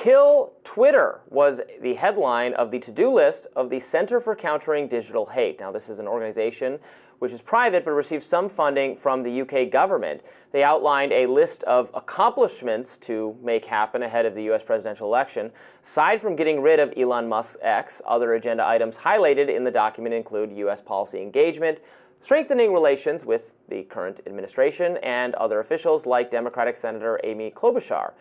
Kill Twitter was the headline of the to-do list of the Center for Countering Digital Hate. Now, this is an organization which is private but receives some funding from the UK government. They outlined a list of accomplishments to make happen ahead of the US presidential election. Aside from getting rid of Elon Musk's X, other agenda items highlighted in the document include US policy engagement, strengthening relations with the current administration and other officials like Democratic Senator Amy Klobuchar.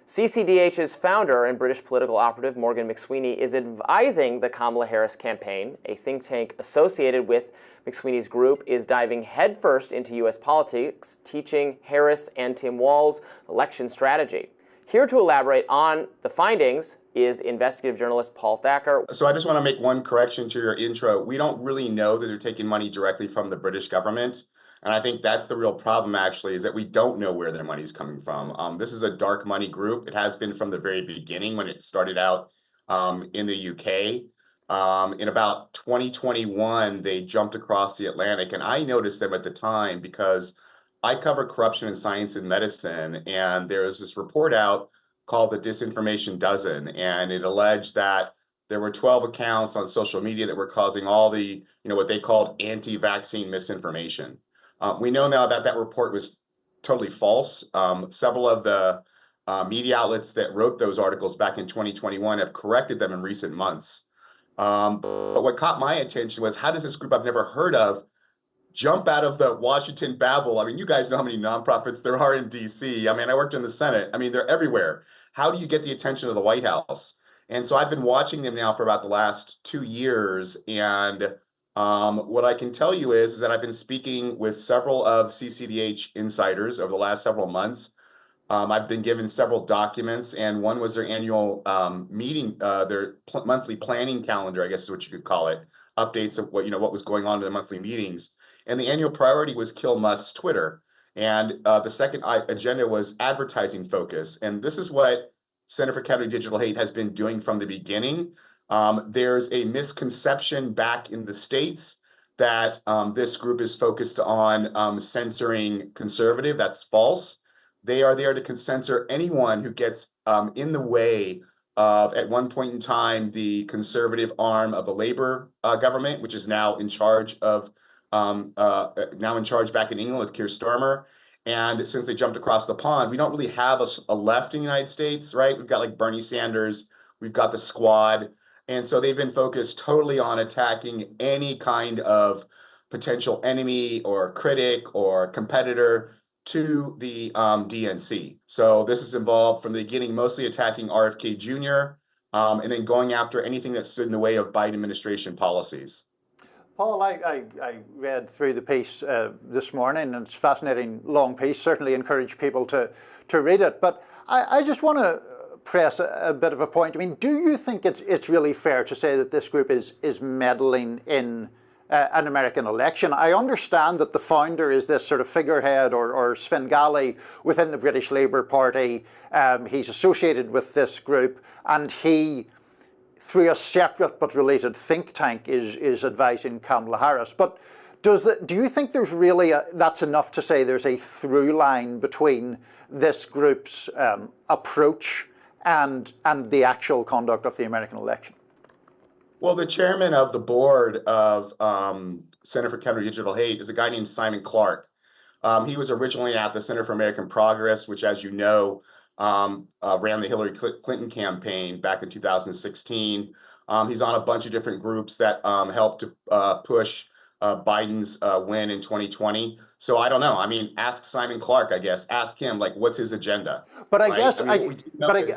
CCDH's founder and British political operative Morgan McSweeney is advising the Kamala Harris campaign. A think tank associated with McSweeney's group is diving headfirst into U.S. politics, teaching Harris and Tim Walz election strategy. Here to elaborate on the findings is investigative journalist Paul Thacker. So I just want to make one correction to your intro. We don't really know that they're taking money directly from the British government. And I think that's the real problem, actually, is that we don't know where their money's coming from. This is a dark money group. It has been from the very beginning when it started out in the UK. In about 2021, they jumped across the Atlantic. And I noticed them at the time because I cover corruption in science and medicine. And there was this report out called the Disinformation Dozen. And it alleged that there were 12 accounts on social media that were causing all the, what they called anti-vaccine misinformation. We know now that that report was totally false. Several of the media outlets that wrote those articles back in 2021 have corrected them in recent months. But what caught my attention was, how does this group I've never heard of jump out of the Washington babble? I mean, you guys know how many nonprofits there are in DC. I mean, I worked in the Senate. I mean, they're everywhere. How do you get the attention of the White House? And so I've been watching them now for about the last 2 years. And what I can tell you is that I've been speaking with several of CCDH insiders over the last several months. I've been given several documents, and one was their annual meeting, their monthly planning calendar, I guess is what you could call it, updates of what was going on in the monthly meetings. And the annual priority was kill Musk's Twitter. And the second agenda was advertising focus. And this is what Center for Countering Digital Hate has been doing from the beginning. There's a misconception back in the States that this group is focused on censoring conservative. That's false. They are there to censor anyone who gets in the way of, at one point in time, the conservative arm of the Labour government, which is now in charge of back in England with Keir Starmer. And since they jumped across the pond, we don't really have a left in the United States, right? We've got like Bernie Sanders, we've got the Squad. And so they've been focused totally on attacking any kind of potential enemy or critic or competitor to the DNC. So this is involved from the beginning, mostly attacking RFK Jr. And then going after anything that stood in the way of Biden administration policies. Paul, I read through the piece this morning, and it's a fascinating long piece. Certainly encourage people to read it. But I just want to press a bit of a point. I mean, do you think it's really fair to say that this group is meddling in an American election? I understand that the founder is this sort of figurehead or Svengali within the British Labour Party. He's associated with this group, and he, through a separate but related think tank, is advising Kamala Harris. But do you think there's really that's enough to say there's a through line between this group's approach and the actual conduct of the American election? Well, the chairman of the board of Center for Countering Digital Hate is a guy named Simon Clark. He was originally at the Center for American Progress, which, as you know, ran the Hillary Clinton campaign back in 2016. He's on a bunch of different groups that helped to push Biden's win in 2020. So I don't know. I mean, ask Simon Clark, I guess. Ask him, like, what's his agenda? But I right? guess,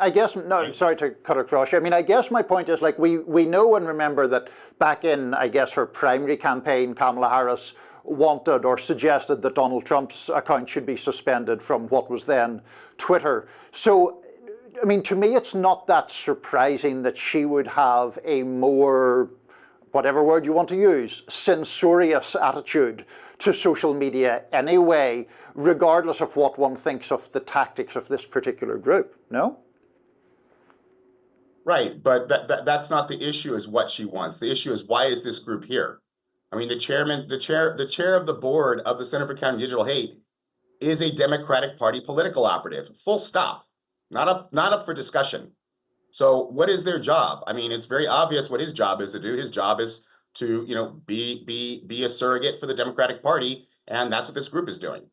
I guess, no, I'm sorry to cut across you. I mean, I guess my point is, like, we know and remember that back in, I guess, her primary campaign, Kamala Harris wanted or suggested that Donald Trump's account should be suspended from what was then Twitter. So, I mean, to me, it's not that surprising that she would have a more, whatever word you want to use, censorious attitude to social media anyway, regardless of what one thinks of the tactics of this particular group, no? Right, but that's not the issue, is what she wants. The issue is, why is this group here? I mean, the chair of the board of the Center for Countering Digital Hate is a Democratic Party political operative. Full stop. Not up for discussion. So what is their job? I mean, it's very obvious what his job is to do. His job is to, be a surrogate for the Democratic Party, and that's what this group is doing.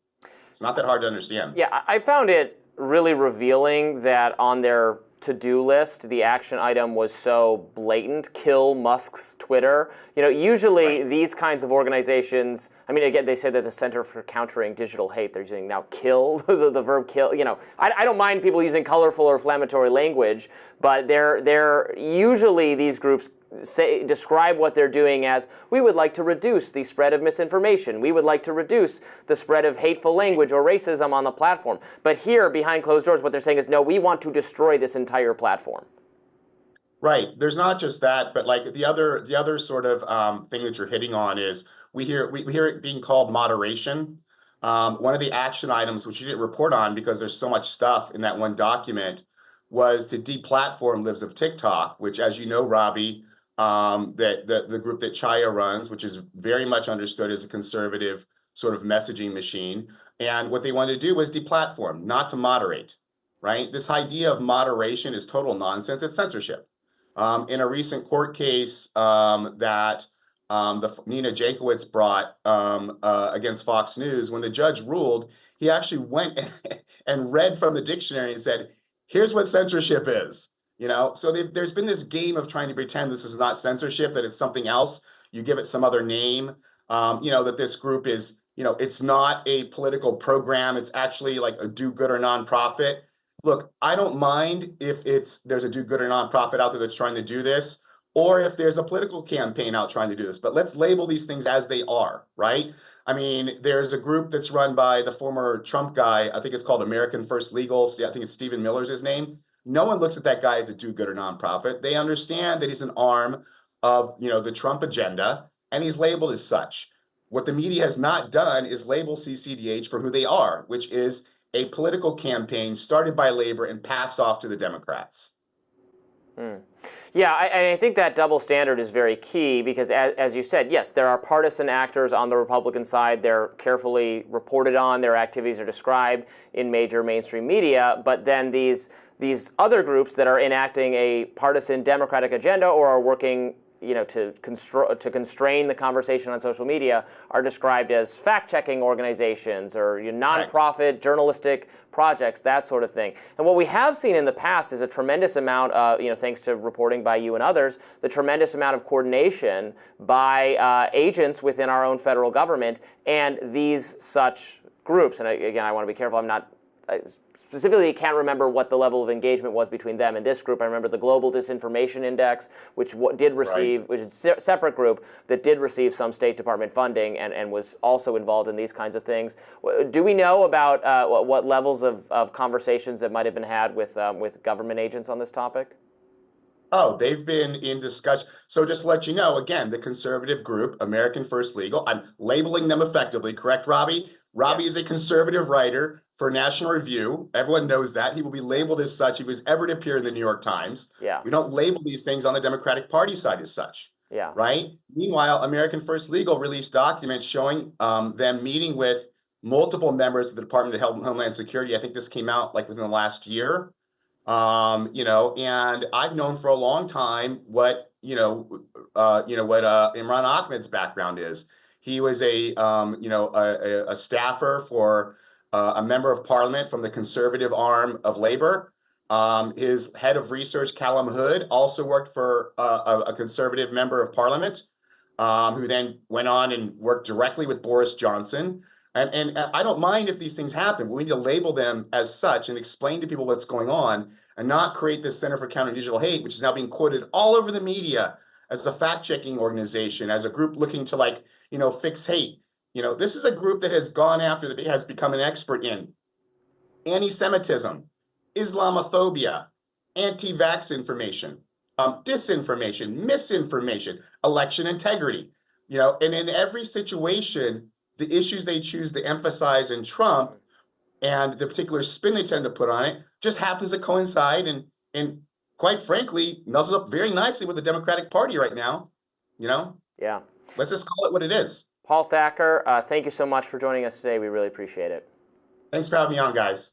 It's not that hard to understand. Yeah, I found it really revealing that on their to-do list, the action item was so blatant: kill Musk's Twitter. Usually these kinds of organizations, I mean, again, they say that the Center for Countering Digital Hate, they're using now kill, the verb kill. I don't mind people using colorful or inflammatory language, but they're usually, these groups describe what they're doing as: we would like to reduce the spread of misinformation. We would like to reduce the spread of hateful language or racism on the platform. But here, behind closed doors, what they're saying is, no, we want to destroy this entire platform. Right. There's not just that, but like the other sort of thing that you're hitting on is we hear it being called moderation. One of the action items, which you didn't report on because there's so much stuff in that one document, was to deplatform Libs of TikTok, which, as you know, Robbie, that the group that Chaya runs, which is very much understood as a conservative sort of messaging machine. And what they wanted to do was deplatform, not to moderate, right? This idea of moderation is total nonsense. It's censorship. In a recent court case that Nina Jankowicz brought against Fox News, when the judge ruled, he actually went and read from the dictionary and said, here's what censorship is. So there's been this game of trying to pretend this is not censorship, that it's something else. You give it some other name, that this group is, it's not a political program. It's actually like a do-gooder nonprofit. Look, I don't mind if there's a do-gooder nonprofit out there that's trying to do this, or if there's a political campaign out trying to do this. But let's label these things as they are, right? I mean, there's a group that's run by the former Trump guy. I think it's called American First Legal. I think it's Stephen Miller's his name. No one looks at that guy as a do-gooder nonprofit. They understand that he's an arm of, the Trump agenda, and he's labeled as such. What the media has not done is label CCDH for who they are, which is a political campaign started by labor and passed off to the Democrats. Yeah, I think that double standard is very key because, as you said, yes, there are partisan actors on the Republican side. They're carefully reported on. Their activities are described in major mainstream media. But then these other groups that are enacting a partisan Democratic agenda or are working to constrain the conversation on social media are described as fact-checking organizations or nonprofit journalistic projects, that sort of thing. And what we have seen in the past is a tremendous amount of, thanks to reporting by you and others, the tremendous amount of coordination by agents within our own federal government and these such groups. And again, I want to be careful. Specifically, I can't remember what the level of engagement was between them and this group. I remember the Global Disinformation Index, which did receive, which is a separate group that did receive some State Department funding and was also involved in these kinds of things. Do we know about what levels of conversations that might have been had with government agents on this topic? Oh, they've been in discussion. So just to let you know, again, the conservative group, American First Legal, I'm labeling them effectively, correct, Robbie? Robbie is a conservative writer for National Review. Everyone knows that. He will be labeled as such. He was ever to appear in the New York Times. Yeah. We don't label these things on the Democratic Party side as such. Yeah. Right? Meanwhile, American First Legal released documents showing them meeting with multiple members of the Department of Homeland Security. I think this came out like within the last year. And I've known for a long time what Imran Ahmed's background is. He was a staffer for a member of parliament from the conservative arm of Labor. His head of research, Callum Hood, also worked for a conservative member of parliament, who then went on and worked directly with Boris Johnson. And I don't mind if these things happen, but we need to label them as such and explain to people what's going on and not create this Center for Countering Digital Hate, which is now being quoted all over the media as a fact-checking organization, as a group looking to fix hate. This is a group that has gone after, that has become an expert in anti-Semitism, Islamophobia, anti-vax information, disinformation, misinformation, election integrity. And in every situation, the issues they choose to emphasize in Trump and the particular spin they tend to put on it just happens to coincide and quite frankly, nuzzles up very nicely with the Democratic Party right now. Yeah. Let's just call it what it is. Paul Thacker, thank you so much for joining us today. We really appreciate it. Thanks for having me on, guys.